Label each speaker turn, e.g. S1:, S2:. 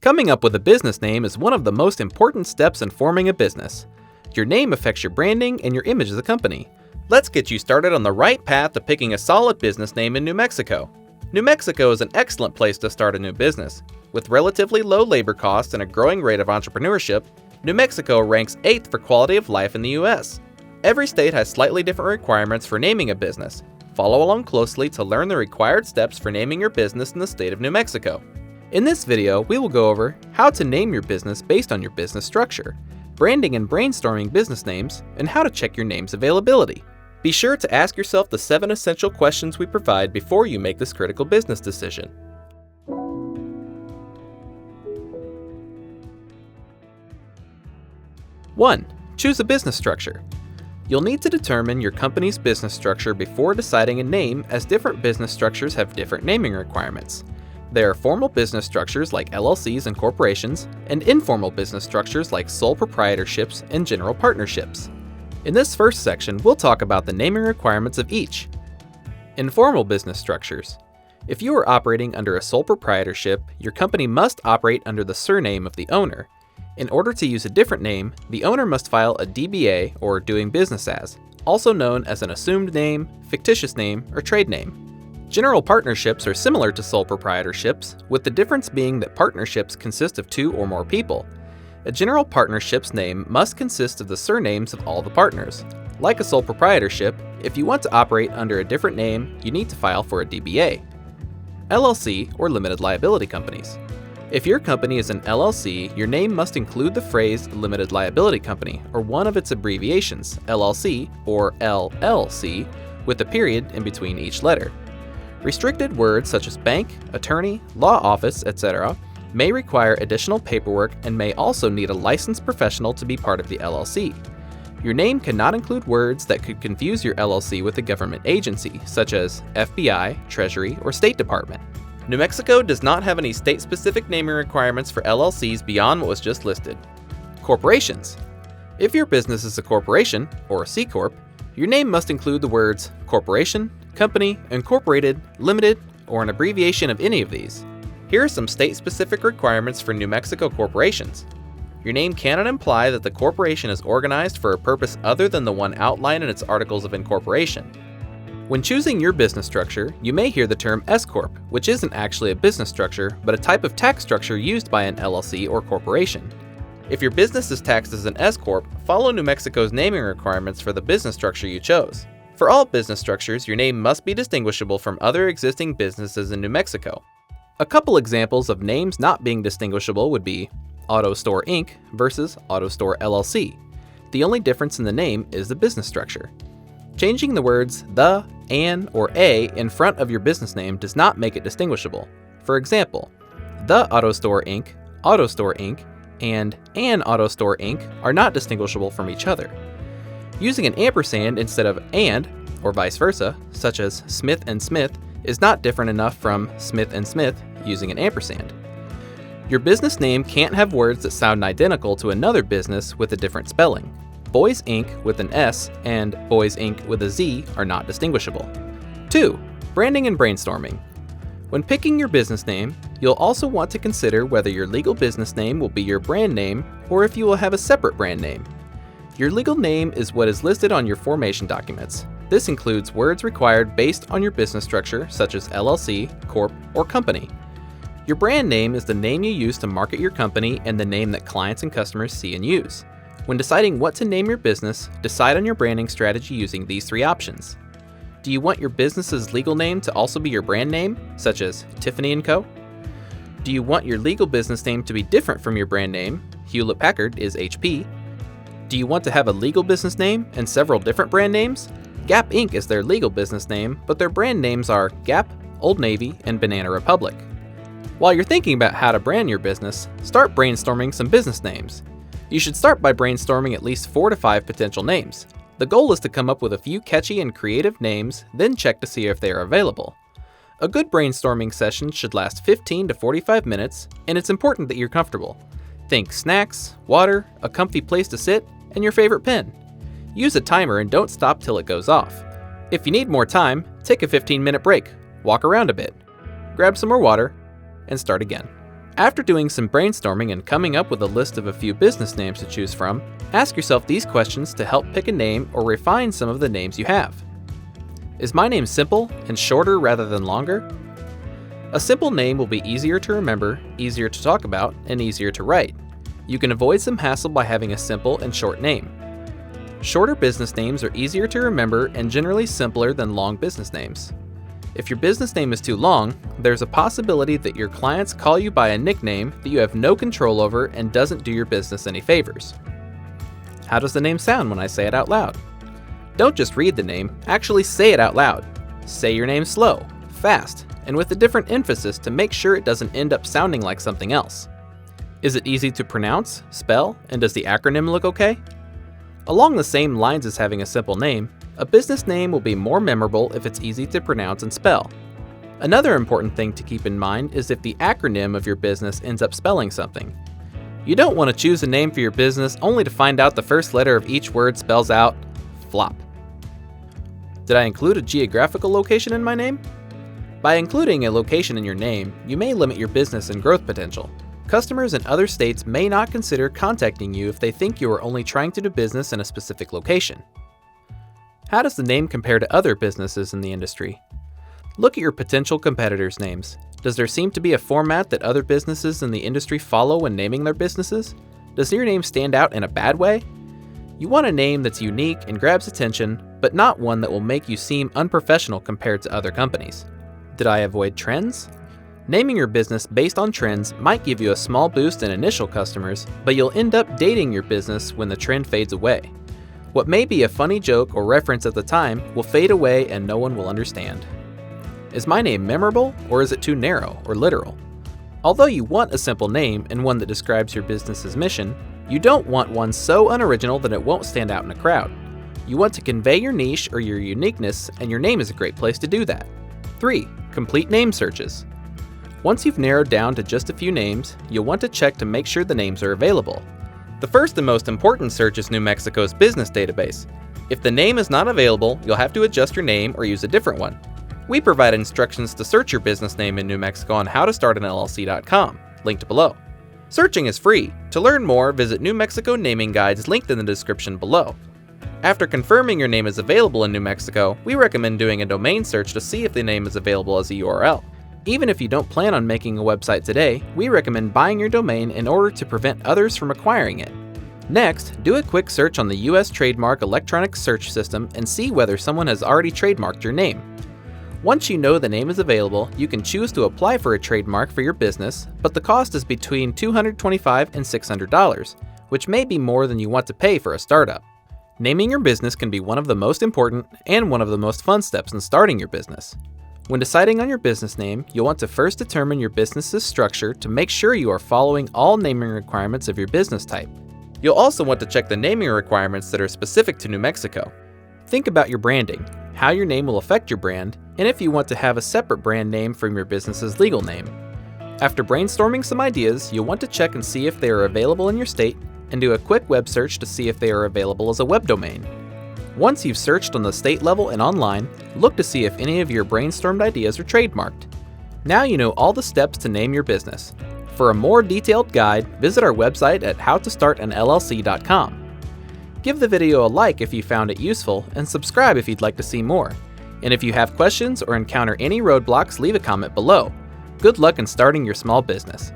S1: Coming up with a business name is one of the most important steps in forming a business. Your name affects your branding and your image as a company. Let's get you started on the right path to picking a solid business name in New Mexico. New Mexico is an excellent place to start a new business. With relatively low labor costs and a growing rate of entrepreneurship, New Mexico ranks 8th for quality of life in the US. Every state has slightly different requirements for naming a business. Follow along closely to learn the required steps for naming your business in the state of New Mexico. In this video, we will go over how to name your business based on your business structure, branding and brainstorming business names, and how to check your name's availability. Be sure to ask yourself the 7 essential questions we provide before you make this critical business decision. One, choose a business structure. You'll need to determine your company's business structure before deciding a name, as different business structures have different naming requirements. There are formal business structures like LLCs and corporations, and informal business structures like sole proprietorships and general partnerships. In this first section, we'll talk about the naming requirements of each. Informal business structures. If you are operating under a sole proprietorship, your company must operate under the surname of the owner. In order to use a different name, the owner must file a DBA, or doing business as, also known as an assumed name, fictitious name, or trade name. General partnerships are similar to sole proprietorships, with the difference being that partnerships consist of 2 or more people. A general partnership's name must consist of the surnames of all the partners. Like a sole proprietorship, if you want to operate under a different name, you need to file for a DBA. LLC, or limited liability companies. If your company is an LLC, your name must include the phrase limited liability company, or one of its abbreviations, LLC or LLC, with a period in between each letter. Restricted words such as bank, attorney, law office, etc. may require additional paperwork and may also need a licensed professional to be part of the LLC. Your name cannot include words that could confuse your LLC with a government agency, such as FBI, Treasury, or State Department. New Mexico does not have any state-specific naming requirements for LLCs beyond what was just listed. Corporations. If your business is a corporation, or a C Corp, your name must include the words corporation, company, incorporated, limited, or an abbreviation of any of these. Here are some state-specific requirements for New Mexico corporations. Your name cannot imply that the corporation is organized for a purpose other than the one outlined in its articles of incorporation. When choosing your business structure, you may hear the term S Corp, which isn't actually a business structure, but a type of tax structure used by an LLC or corporation. If your business is taxed as an S Corp, follow New Mexico's naming requirements for the business structure you chose. For all business structures, your name must be distinguishable from other existing businesses in New Mexico. A couple examples of names not being distinguishable would be Auto Store Inc. versus Auto Store LLC. The only difference in the name is the business structure. Changing the words the, an, or a in front of your business name does not make it distinguishable. For example, the Auto Store Inc., and an Auto Store Inc. are not distinguishable from each other. Using an ampersand instead of and, or vice versa, such as Smith and Smith, is not different enough from Smith and Smith using an ampersand. Your business name can't have words that sound identical to another business with a different spelling. Boys Inc. with an S and Boys Inc. with a Z are not distinguishable. 2. Branding and brainstorming. When picking your business name, you'll also want to consider whether your legal business name will be your brand name or if you will have a separate brand name. Your legal name is what is listed on your formation documents. This includes words required based on your business structure, such as LLC, Corp, or Company. Your brand name is the name you use to market your company and the name that clients and customers see and use. When deciding what to name your business, decide on your branding strategy using these 3 options. Do you want your business's legal name to also be your brand name, such as Tiffany & Co.? Do you want your legal business name to be different from your brand name? Hewlett-Packard is HP. Do you want to have a legal business name and several different brand names? Gap Inc. is their legal business name, but their brand names are Gap, Old Navy, and Banana Republic. While you're thinking about how to brand your business, start brainstorming some business names. You should start by brainstorming at least 4 to 5 potential names. The goal is to come up with a few catchy and creative names, then check to see if they are available. A good brainstorming session should last 15 to 45 minutes, and it's important that you're comfortable. Think snacks, water, a comfy place to sit, and your favorite pen. Use a timer and don't stop till it goes off. If you need more time, take a 15-minute break, walk around a bit, grab some more water, and start again. After doing some brainstorming and coming up with a list of a few business names to choose from, ask yourself these questions to help pick a name or refine some of the names you have. Is my name simple and shorter rather than longer? A simple name will be easier to remember, easier to talk about, and easier to write. You can avoid some hassle by having a simple and short name. Shorter business names are easier to remember and generally simpler than long business names. If your business name is too long, there's a possibility that your clients call you by a nickname that you have no control over and doesn't do your business any favors. How does the name sound when I say it out loud? Don't just read the name, actually say it out loud. Say your name slow, fast, and with a different emphasis to make sure it doesn't end up sounding like something else. Is it easy to pronounce, spell, and does the acronym look okay? Along the same lines as having a simple name, a business name will be more memorable if it's easy to pronounce and spell. Another important thing to keep in mind is if the acronym of your business ends up spelling something. You don't want to choose a name for your business only to find out the first letter of each word spells out flop. Did I include a geographical location in my name? By including a location in your name, you may limit your business and growth potential. Customers in other states may not consider contacting you if they think you are only trying to do business in a specific location. How does the name compare to other businesses in the industry? Look at your potential competitors' names. Does there seem to be a format that other businesses in the industry follow when naming their businesses? Does your name stand out in a bad way? You want a name that's unique and grabs attention, but not one that will make you seem unprofessional compared to other companies. Did I avoid trends? Naming your business based on trends might give you a small boost in initial customers, but you'll end up dating your business when the trend fades away. What may be a funny joke or reference at the time will fade away and no one will understand. Is my name memorable, or is it too narrow or literal? Although you want a simple name and one that describes your business's mission, you don't want one so unoriginal that it won't stand out in a crowd. You want to convey your niche or your uniqueness, and your name is a great place to do that. 3. Complete name searches. Once you've narrowed down to just a few names, you'll want to check to make sure the names are available. The first and most important search is New Mexico's business database. If the name is not available, you'll have to adjust your name or use a different one. We provide instructions to search your business name in New Mexico on howtostartanllc.com, linked below. Searching is free. To learn more, visit New Mexico naming guides linked in the description below. After confirming your name is available in New Mexico, we recommend doing a domain search to see if the name is available as a URL. Even if you don't plan on making a website today, we recommend buying your domain in order to prevent others from acquiring it. Next, do a quick search on the U.S. Trademark Electronic Search System and see whether someone has already trademarked your name. Once you know the name is available, you can choose to apply for a trademark for your business, but the cost is between $225 and $600, which may be more than you want to pay for a startup. Naming your business can be one of the most important and one of the most fun steps in starting your business. When deciding on your business name, you'll want to first determine your business's structure to make sure you are following all naming requirements of your business type. You'll also want to check the naming requirements that are specific to New Mexico. Think about your branding, how your name will affect your brand, and if you want to have a separate brand name from your business's legal name. After brainstorming some ideas, you'll want to check and see if they are available in your state, and do a quick web search to see if they are available as a web domain. Once you've searched on the state level and online, look to see if any of your brainstormed ideas are trademarked. Now you know all the steps to name your business. For a more detailed guide, visit our website at howtostartanllc.com. Give the video a like if you found it useful, and subscribe if you'd like to see more. And if you have questions or encounter any roadblocks, leave a comment below. Good luck in starting your small business.